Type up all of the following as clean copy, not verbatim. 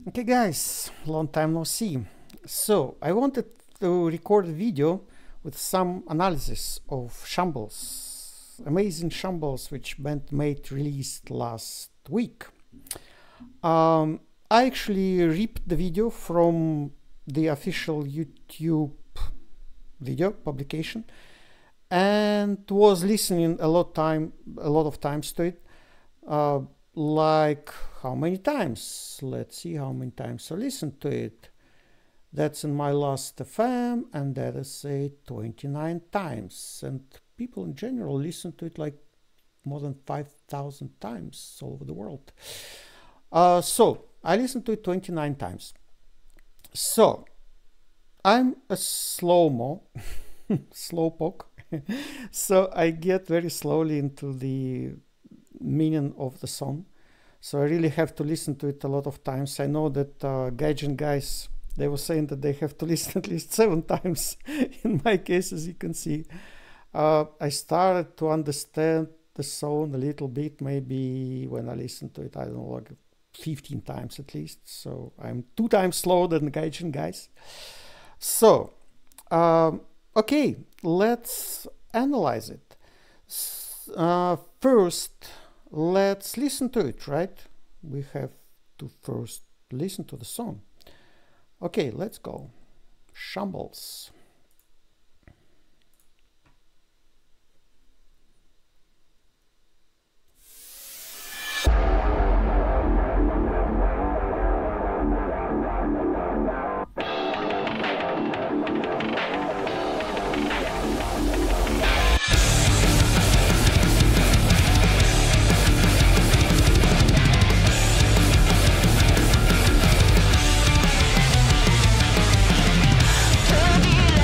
Okay guys, long time no see. So I wanted to record a video with some analysis of Shambles, amazing Shambles which BAND-MAID released last week. I actually ripped the video from the official YouTube video publication and was listening a lot of times to it. Like how many times? Let's see how many times I listened to it. That's in my last FM, and that is 29 times. And people in general listen to it like more than 5,000 times all over the world. So I listened to it 29 times. So I'm a slow-mo, slowpoke. So I get very slowly into the meaning of the song, so I really have to listen to it a lot of times. I know that Gaijin guys, they were saying that they have to listen at least 7 times. In my case, as you can see, I started to understand the song a little bit maybe when I listened to it, I don't know, like 15 times at least. So I'm 2 times slower than the Gaijin guys. So okay, let's analyze it. First, let's listen to it, right? We have to first listen to the song. Okay, let's go. Shambles. Turn me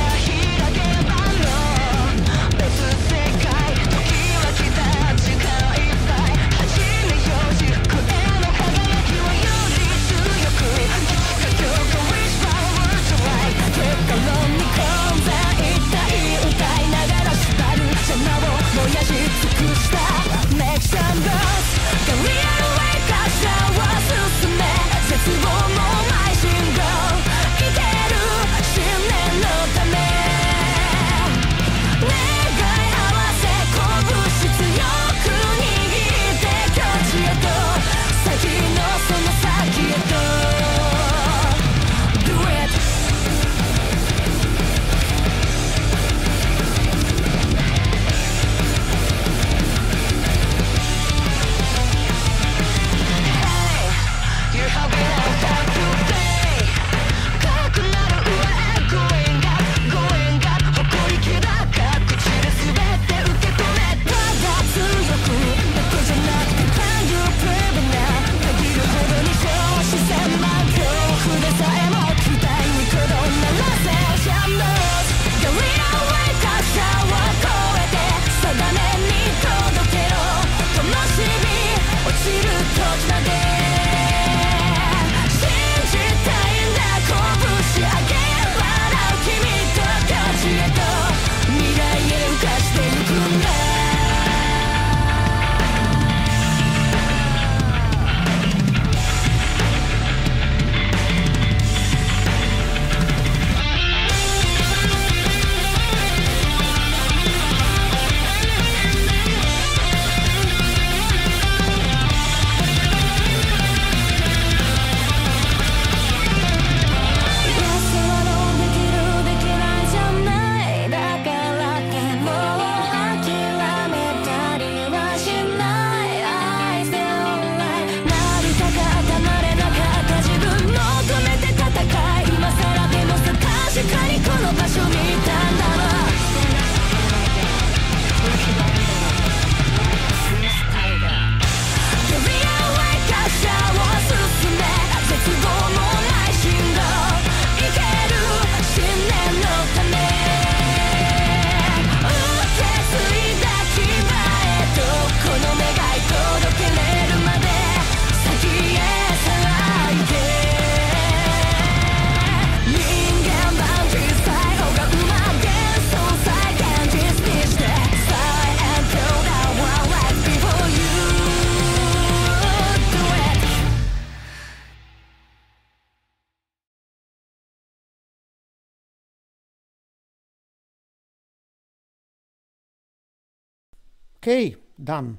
Okay, done.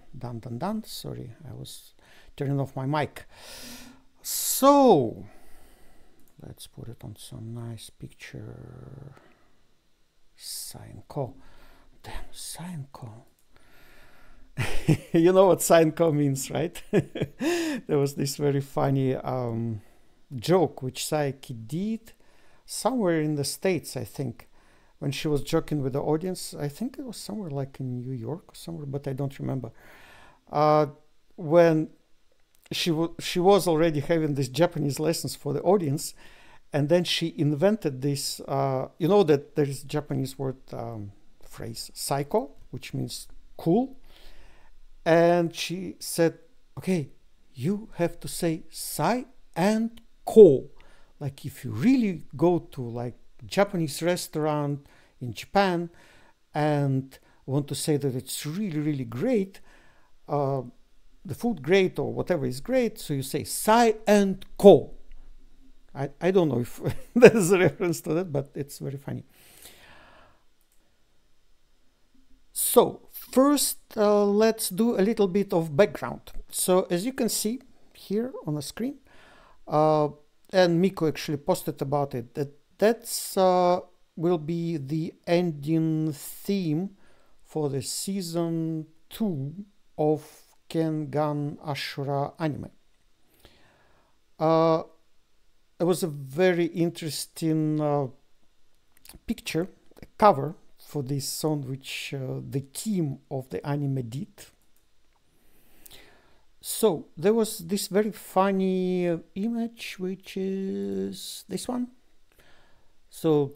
Sorry, I was turning off my mic. So let's put it on some nice picture. Sign-co. Damn, sign-co. You know what sign-co means, right? There was this very funny joke which Saiki did somewhere in the States, I think, when she was joking with the audience. I think it was somewhere like in New York or somewhere, but I don't remember. When she was already having these Japanese lessons for the audience, and then she invented this, you know that there is a Japanese word phrase, psycho, which means cool. And she said, okay, you have to say sai and ko. Like if you really go to like Japanese restaurant in Japan and want to say that it's really, really great, the food great or whatever is great, so you say sai and ko. I don't know if that is a reference to that, but it's very funny. So first, let's do a little bit of background. So as you can see here on the screen, and Miko actually posted about it, that's will be the ending theme for the season 2 of Kengan Ashura anime. It was a very interesting picture, a cover for this song, which the team of the anime did. So there was this very funny image, which is this one. So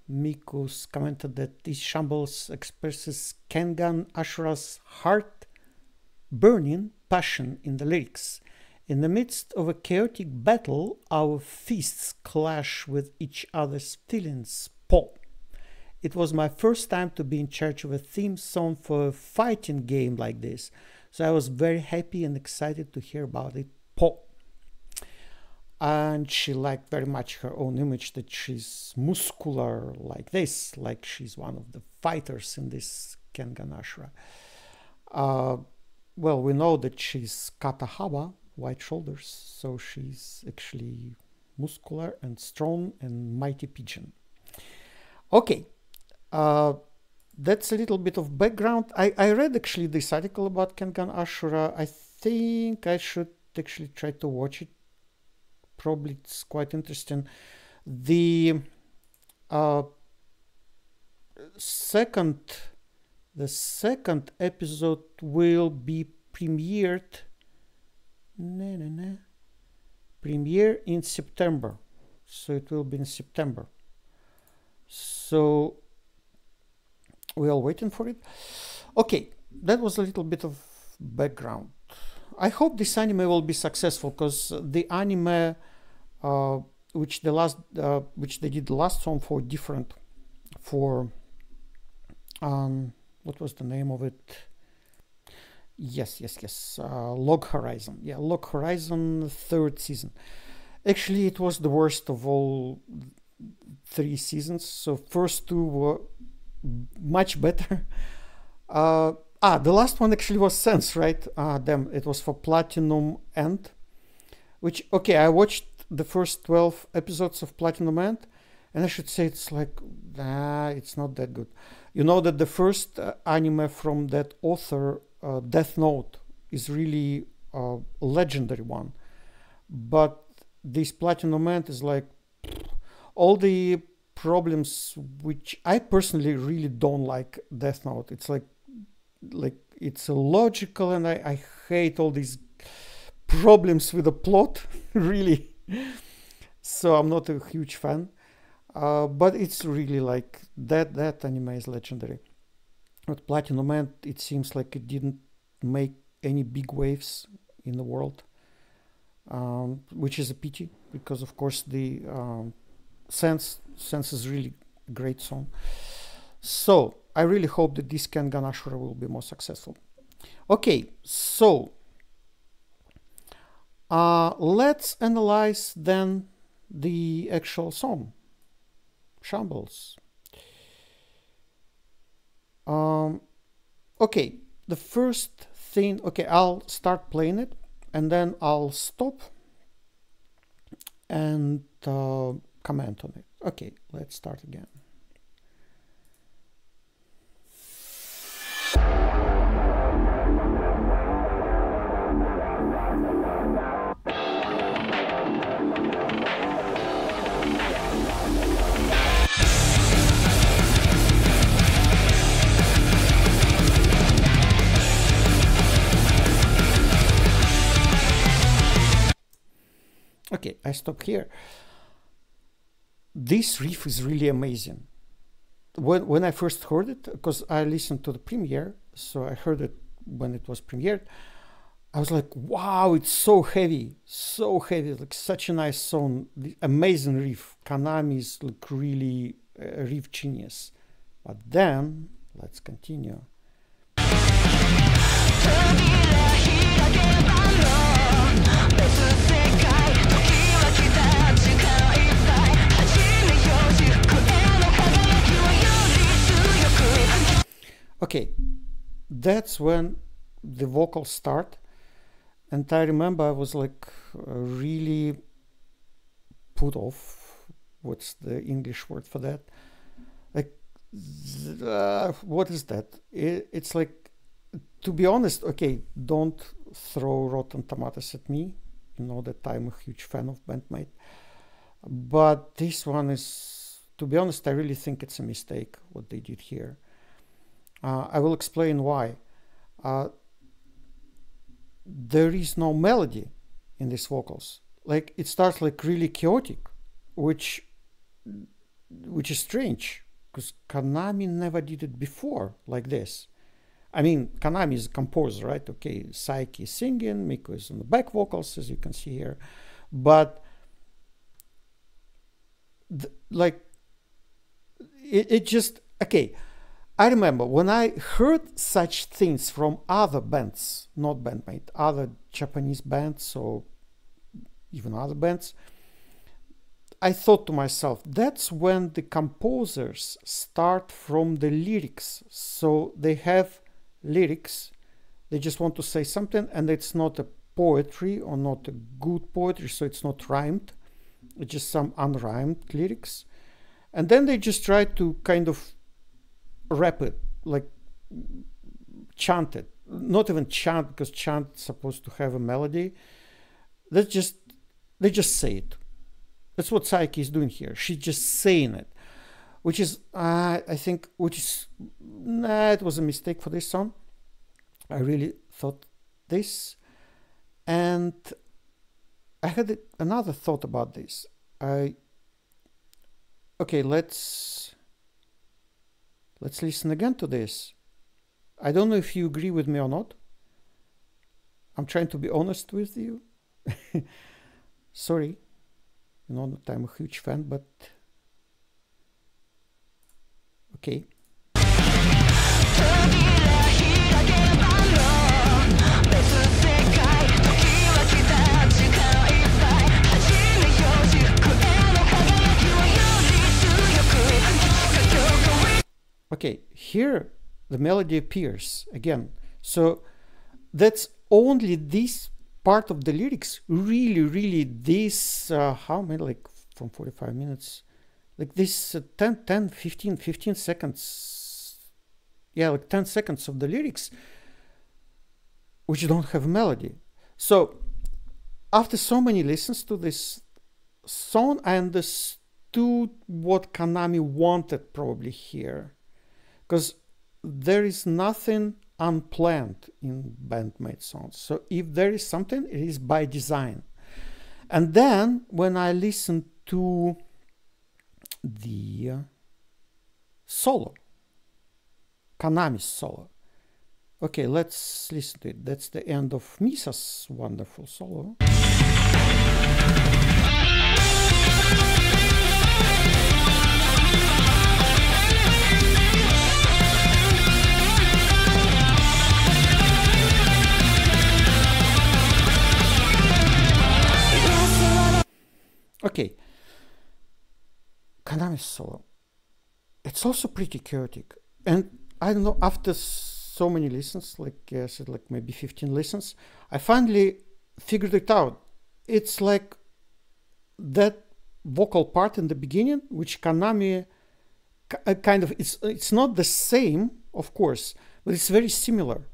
Miko's commented that this Shambles expresses Kengan Ashura's heart-burning passion in the lyrics. In the midst of a chaotic battle, our fists clash with each other's feelings. Po. It was my first time to be in charge of a theme song for a fighting game like this, so I was very happy and excited to hear about it. Po. And she liked very much her own image, that she's muscular like this, like she's one of the fighters in this Kengan Ashura. Well, we know that she's Katahaba, white shoulders, so she's actually muscular and strong and mighty pigeon. Okay, that's a little bit of background. I read actually this article about Kengan Ashura. I think I should actually try to watch it. Probably it's quite interesting. The second episode will be premiered premiere in September, so it will be in September, so we are waiting for it. Okay, that was a little bit of background. I hope this anime will be successful, because the anime which they did the last song for what was the name of it? Yes. Log Horizon. Yeah, Log Horizon 3rd season. Actually, it was the worst of all 3 seasons. So first 2 were much better. The last one actually was Sense, right? Damn, it was for Platinum End. Which, okay, I watched the first 12 episodes of Platinum End, and I should say it's like, it's not that good. You know that the first anime from that author, Death Note, is really a legendary one, but this Platinum End is like all the problems, which I personally really don't like Death Note. It's like it's illogical, and I hate all these problems with the plot really. So I'm not a huge fan, but it's really like that anime is legendary. But Platinum End, it seems like it didn't make any big waves in the world, which is a pity, because of course the Sense is really a great song. So I really hope that this Kengan Ashura will be more successful. Okay, so let's analyze then the actual song, Shambles. Okay, the first thing, okay, I'll start playing it and then I'll stop and comment on it. Okay, let's start again. Okay, I stop here. This riff is really amazing. When I first heard it, because I listened to the premiere, so I heard it when it was premiered, I was like, wow, it's so heavy, like such a nice song, the amazing riff. Kanami is like really a riff genius. But then, let's continue. Okay, that's when the vocals start, and I remember I was like really put off. What's the English word for that? Like, what is that? It's like, to be honest, okay, don't throw rotten tomatoes at me. You know that I'm a huge fan of BAND-MAID. But this one is, to be honest, I really think it's a mistake what they did here. I will explain why. There is no melody in these vocals. Like, it starts like really chaotic, which is strange, because Kanami never did it before like this. I mean, Kanami is a composer, right? Okay, Saiki is singing, Miko is on the back vocals, as you can see here. But, like, it just, okay. I remember when I heard such things from other bands, not BAND-MAID, other Japanese bands or even other bands, I thought to myself, that's when the composers start from the lyrics. So they have lyrics, they just want to say something, and it's not a poetry or not a good poetry, so it's not rhymed, it's just some unrhymed lyrics. And then they just try to kind of rap it, like chant it. Not even chant, because chant is supposed to have a melody. They just say it. That's what Saiki is doing here. She's just saying it, which is, I think, it was a mistake for this song. I really thought this, and I had another thought about this. Okay, let's listen again to this. I don't know if you agree with me or not. I'm trying to be honest with you. Sorry, you know that I'm a huge fan, but okay. Okay, here the melody appears again. So that's only this part of the lyrics. Really this, how many, like from 45 minutes, like this 15 seconds. Yeah, like 10 seconds of the lyrics, which don't have a melody. So after so many listens to this song, I understood what Kanami wanted probably here. Because there is nothing unplanned in BAND-MAID songs. So if there is something, it is by design. And then when I listen to the solo, Kanami's solo. Okay, let's listen to it. That's the end of Misa's wonderful solo. Okay, Kanami's solo. It's also pretty chaotic, and I don't know, after so many listens, like I said, like maybe 15 listens, I finally figured it out. It's like that vocal part in the beginning, which Kanami kind of, it's not the same, of course, but it's very similar.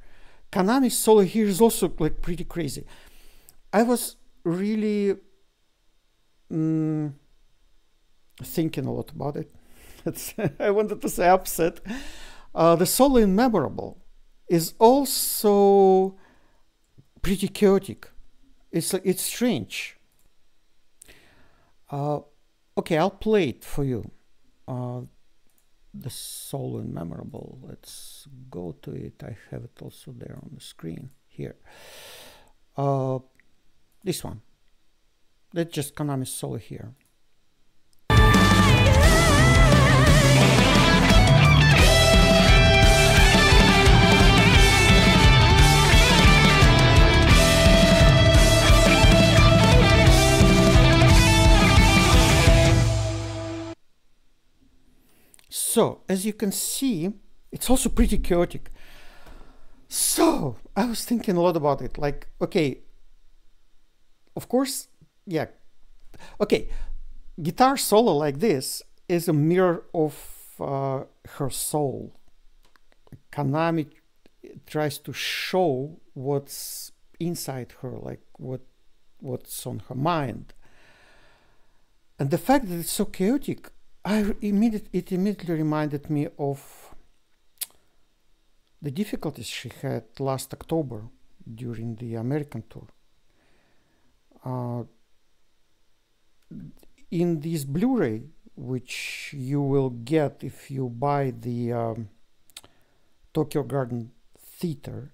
Kanami's solo here is also like pretty crazy. I was really thinking a lot about it. I wanted to say upset. The solo in Memorable is also pretty chaotic. It's strange. Okay, I'll play it for you. The solo in Memorable. Let's go to it. I have it also there on the screen here. This one. That's just Kanami's solo here. So, as you can see, it's also pretty chaotic. So, I was thinking a lot about it. Like, okay, of course, yeah. Okay, guitar solo like this is a mirror of her soul. Kanami tries to show what's inside her, like what's on her mind. And the fact that it's so chaotic, it immediately reminded me of the difficulties she had last October during the American tour. In this Blu-ray, which you will get if you buy the Tokyo Garden Theater,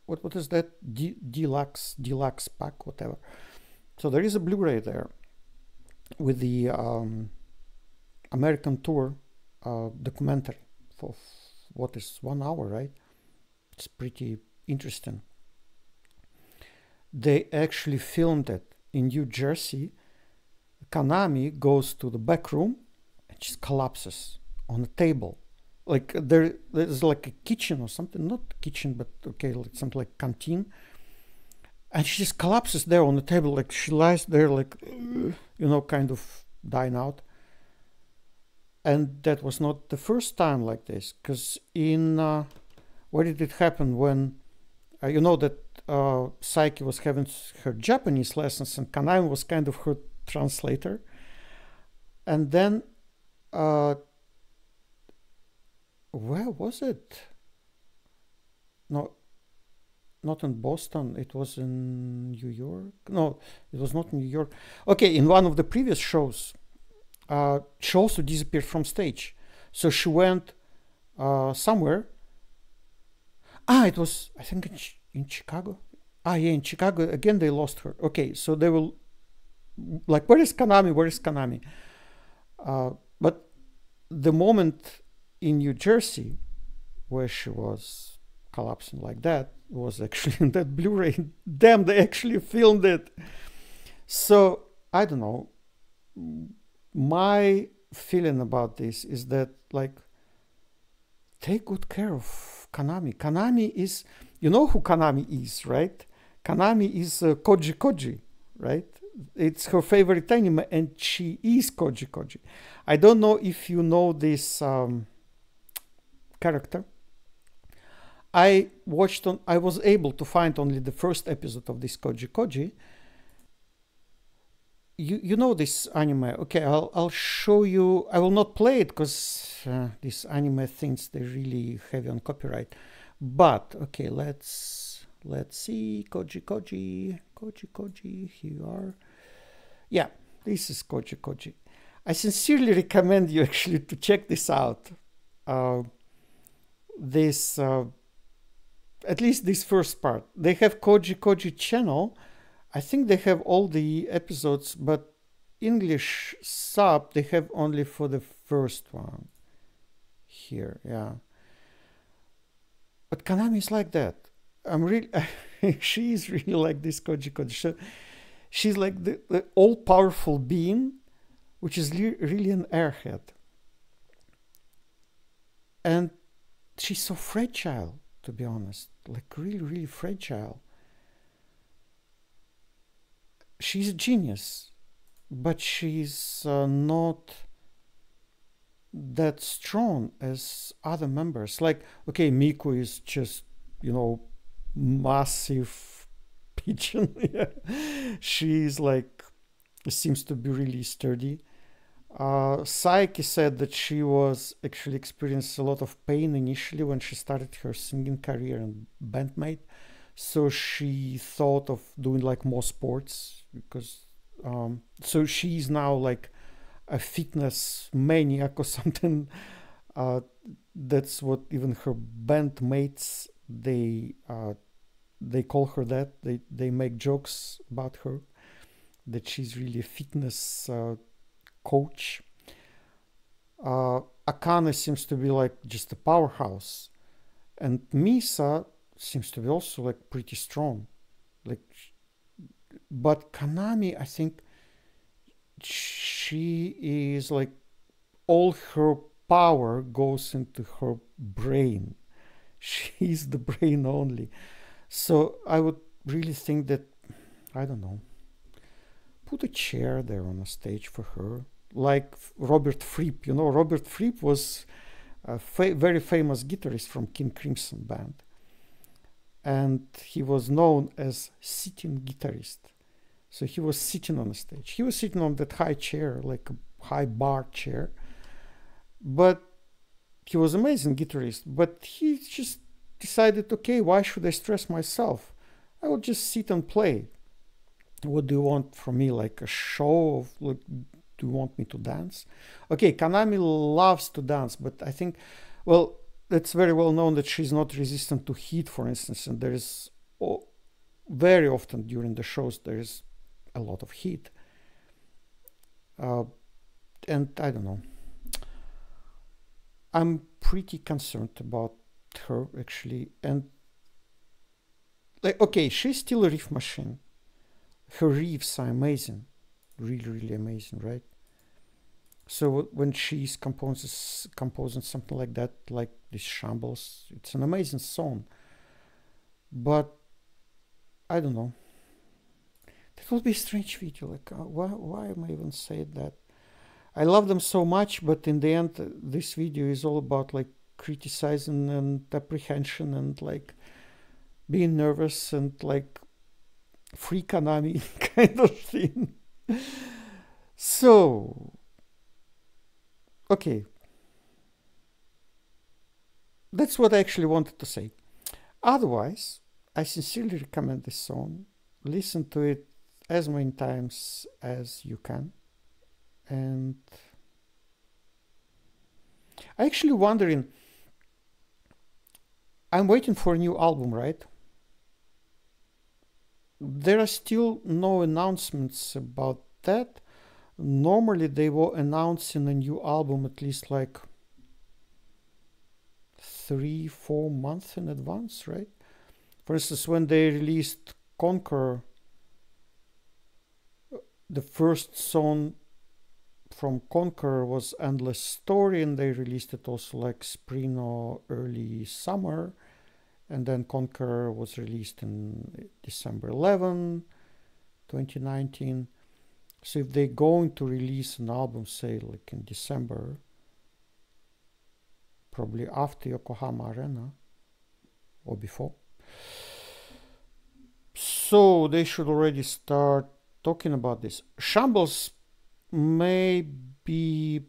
what is that? Deluxe pack, whatever. So there is a Blu-ray there with the American tour documentary for what is 1 hour, right? It's pretty interesting. They actually filmed it in New Jersey. Kanami goes to the back room and just collapses on a table. Like there's like a kitchen or something, not kitchen, but okay, like something like canteen. And she just collapses there on the table, like she lies there like, you know, kind of dying out. And that was not the first time like this, because in, where did it happen? When, you know that Saiki was having her Japanese lessons and Kanami was kind of her translator. And then, where was it? No, not in Boston, it was in New York. No, it was not in New York. Okay, in one of the previous shows, she also disappeared from stage. So she went somewhere. It was, I think, in Chicago. Yeah, in Chicago. Again, they lost her. Okay, so they will, like, where is Kanami? Where is Kanami? But the moment in New Jersey where she was collapsing like that was actually in that Blu-ray. Damn, they actually filmed it. So, I don't know. My feeling about this is that, like, take good care of Kanami. Kanami is, you know who Kanami is, right? Kanami is Koji Koji, right? It's her favorite anime, and she is Koji Koji. I don't know if you know this character. I was able to find only the first episode of this Koji Koji. You know this anime. Okay, I'll show you. I will not play it because these anime things, they're really heavy on copyright. But okay, let's see. Koji Koji, here you are. Yeah, this is Koji Koji. I sincerely recommend you actually to check this out. At least this first part. They have Koji Koji channel. I think they have all the episodes, but English sub they have only for the first one. Here, yeah. But Kanami is like that. I'm really, she is really like this Koji Koji. She's like the all-powerful being, which is really an airhead. And she's so fragile, to be honest, like really, really fragile. She's a genius, but she's not that strong as other members. Like, okay, Miku is just, you know, massive pigeon. Yeah. She's like, seems to be really sturdy. Saiki said that she was actually experienced a lot of pain initially when she started her singing career in BAND-MAID. So she thought of doing like more sports because so she's now like a fitness maniac or something. That's what even her band mates they call her that. They make jokes about her that she's really a fitness coach. Akane seems to be like just a powerhouse, and Misa seems to be also like pretty strong. Like, but Kanami, I think she is like all her power goes into her brain. She's the brain only. So I would really think that, I don't know, put a chair there on a stage for her, like Robert Fripp. You know, Robert Fripp was a very famous guitarist from King Crimson Band, and he was known as sitting guitarist. So he was sitting on the stage. He was sitting on that high chair, like a high bar chair, but he was an amazing guitarist. But he just decided, okay, why should I stress myself? I will just sit and play. What do you want from me? Like a show of, like, do you want me to dance? Okay, Kanami loves to dance, but I think, well, it's very well known that she's not resistant to heat, for instance, and there is very often during the shows there is a lot of heat. And I don't know. I'm pretty concerned about her, actually. And like, okay, she's still a riff machine. Her riffs are amazing, really, really amazing, right? So when she's composing something like that, like this Shambles, it's an amazing song. But I don't know. That would be a strange video. Like, why am I even saying that? I love them so much, but in the end, this video is all about like criticizing and apprehension and like being nervous and like free Kanami kind of thing. So, okay. That's what I actually wanted to say. Otherwise, I sincerely recommend this song. Listen to it as many times as you can. And I'm actually wondering, I'm waiting for a new album, right? There are still no announcements about that. Normally they were announcing a new album at least like 3-4 months in advance, right? For instance, when they released Conquer, the first song from Conquer was Endless Story, and they released it also like spring or early summer. And then Conquer was released in December 11, 2019. So if they're going to release an album, say like in December, probably after Yokohama Arena or before, so they should already start talking about this. Shambles may be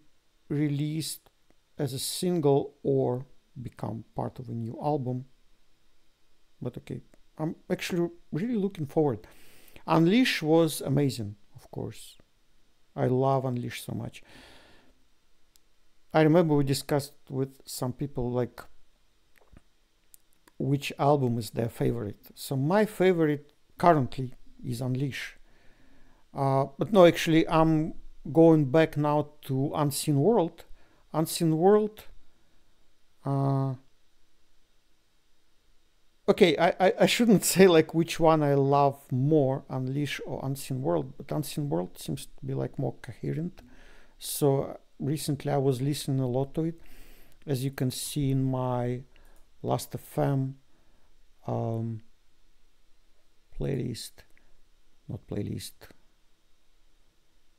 released as a single or become part of a new album. But okay, I'm actually really looking forward. Unleash was amazing, of course. I love Unleash so much. I remember we discussed with some people like which album is their favorite. So my favorite currently is Unleash. But no, actually I'm going back now to Unseen World. Unseen World. Okay, I shouldn't say like which one I love more, Unleash or Unseen World, but Unseen World seems to be like more coherent. So recently I was listening a lot to it. As you can see in my Last.fm, playlist, not playlist,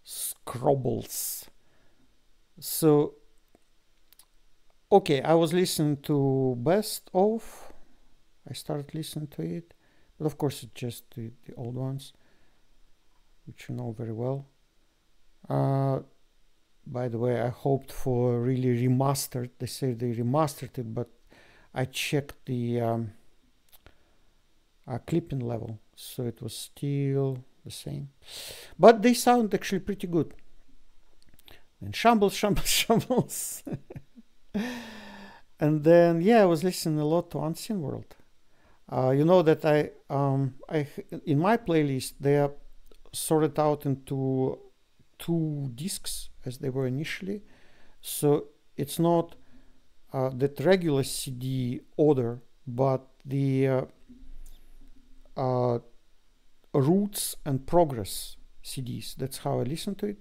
Shambles. So, okay, I was listening to Best Of. I started listening to it, but of course it's just the old ones, which you know very well. By the way, I hoped for really remastered. They say they remastered it, but I checked the clipping level, so it was still the same. But they sound actually pretty good. And Shambles, Shambles, Shambles. And then, yeah, I was listening a lot to Unseen World. You know that I in my playlist, they are sorted out into 2 discs as they were initially. So it's not that regular CD order, but the Roots and Progress CDs. That's how I listen to it.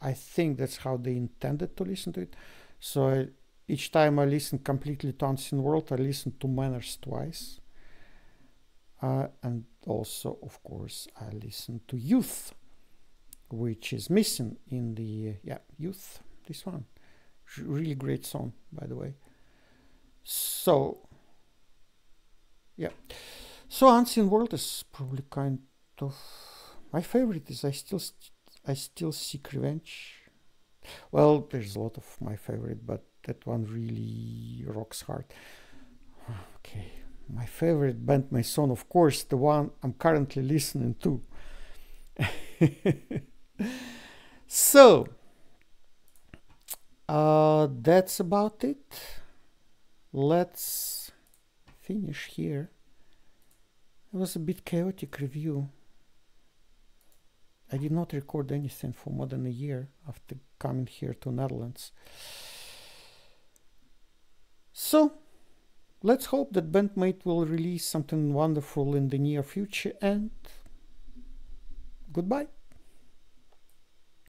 I think that's how they intended to listen to it. So each time I listen completely to Unseen World, I listen to Manners twice. And also, of course, I listen to Youth, which is missing in the Youth. This one, really great song, by the way. So yeah, so Unseen World is probably kind of my favorite. Is I still Seek Revenge. Well, there's a lot of my favorite, but that one really rocks hard. Okay, my favorite BAND-MAID song, of course, the one I'm currently listening to. So that's about it. Let's finish here. It was a bit chaotic review. I did not record anything for more than a year after coming here to Netherlands. So let's hope that BAND-MAID will release something wonderful in the near future, and goodbye.